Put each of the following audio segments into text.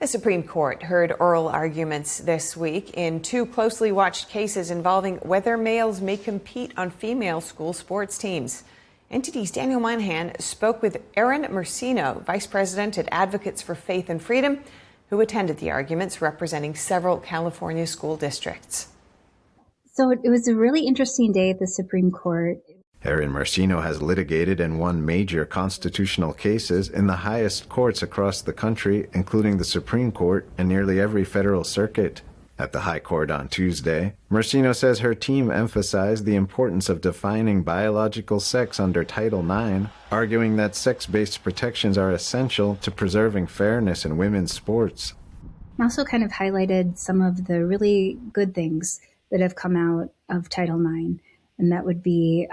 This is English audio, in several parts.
The Supreme Court heard oral arguments this week in two closely watched cases involving whether males may compete on female school sports teams. NTD's Daniel Monaghan spoke with Erin Mersino, Vice President at Advocates for Faith and Freedom, who attended the arguments representing several California school districts. So it was a really interesting day at the Supreme Court. Erin Mersino has litigated and won major constitutional cases in the highest courts across the country, including the Supreme Court and nearly every federal circuit. At the High Court on Tuesday, Mersino says her team emphasized the importance of defining biological sex under Title IX, arguing that sex-based protections are essential to preserving fairness in women's sports. Also kind of highlighted some of the really good things that have come out of Title IX. And that would be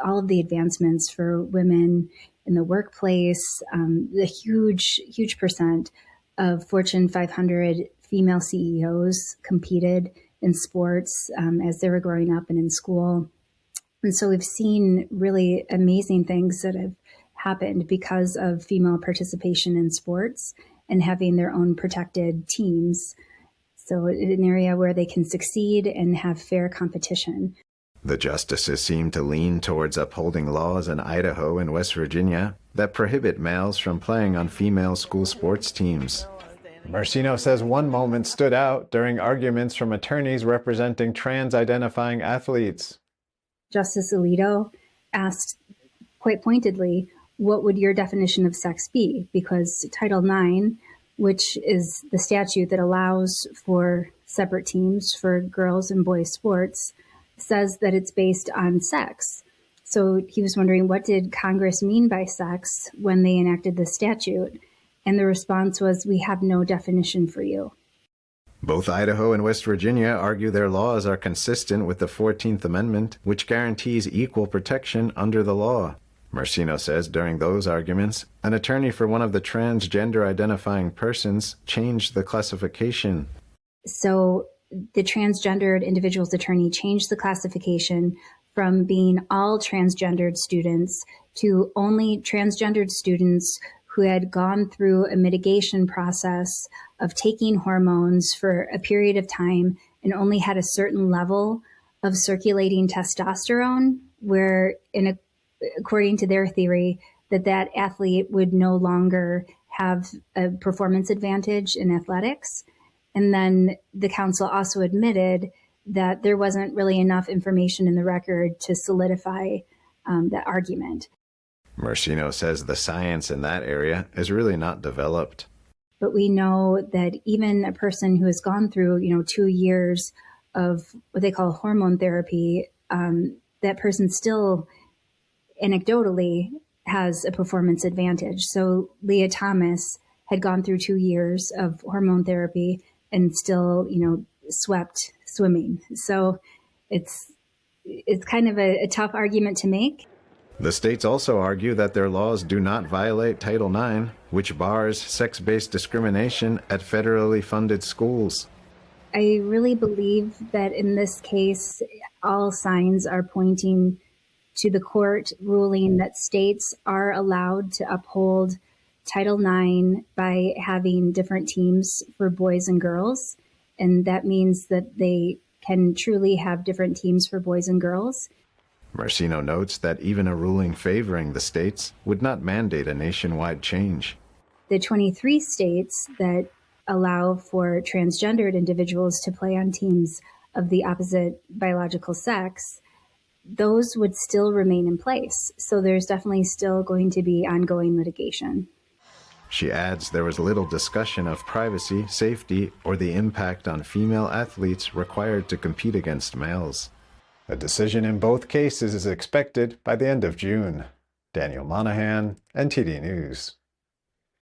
all of the advancements for women in the workplace, the huge percent of Fortune 500 female CEOs competed in sports as they were growing up and in school. And so we've seen really amazing things that have happened because of female participation in sports and having their own protected teams. So an area where they can succeed and have fair competition. The justices seem to lean towards upholding laws in Idaho and West Virginia that prohibit males from playing on female school sports teams. Mersino says one moment stood out during arguments from attorneys representing trans-identifying athletes. Justice Alito asked quite pointedly, what would your definition of sex be? Because Title IX, which is the statute that allows for separate teams for girls and boys sports, says that it's based on sex. So he was wondering, what did Congress mean by sex when they enacted the statute? And the response was, we have no definition for you. Both Idaho and West Virginia argue their laws are consistent with the 14th Amendment, which guarantees equal protection under the law. Mersino says during those arguments, an attorney for one of the transgender identifying persons changed the classification. So the transgendered individual's attorney changed the classification from being all transgendered students to only transgendered students who had gone through a mitigation process of taking hormones for a period of time and only had a certain level of circulating testosterone, where according to their theory, that athlete would no longer have a performance advantage in athletics. And then the council also admitted that there wasn't really enough information in the record to solidify that argument. Mersino says the science in that area is really not developed. But we know that even a person who has gone through, 2 years of what they call hormone therapy, that person still anecdotally has a performance advantage. So Leah Thomas had gone through 2 years of hormone therapy and still, swept swimming. So it's kind of a tough argument to make. The states also argue that their laws do not violate Title IX, which bars sex-based discrimination at federally funded schools. I really believe that in this case, all signs are pointing to the court ruling that states are allowed to uphold Title IX by having different teams for boys and girls. And that means that they can truly have different teams for boys and girls. Mersino notes that even a ruling favoring the states would not mandate a nationwide change. The 23 states that allow for transgendered individuals to play on teams of the opposite biological sex, those would still remain in place. So there's definitely still going to be ongoing litigation. She adds there was little discussion of privacy, safety, or the impact on female athletes required to compete against males. A decision in both cases is expected by the end of June. Daniel Monaghan, NTD News.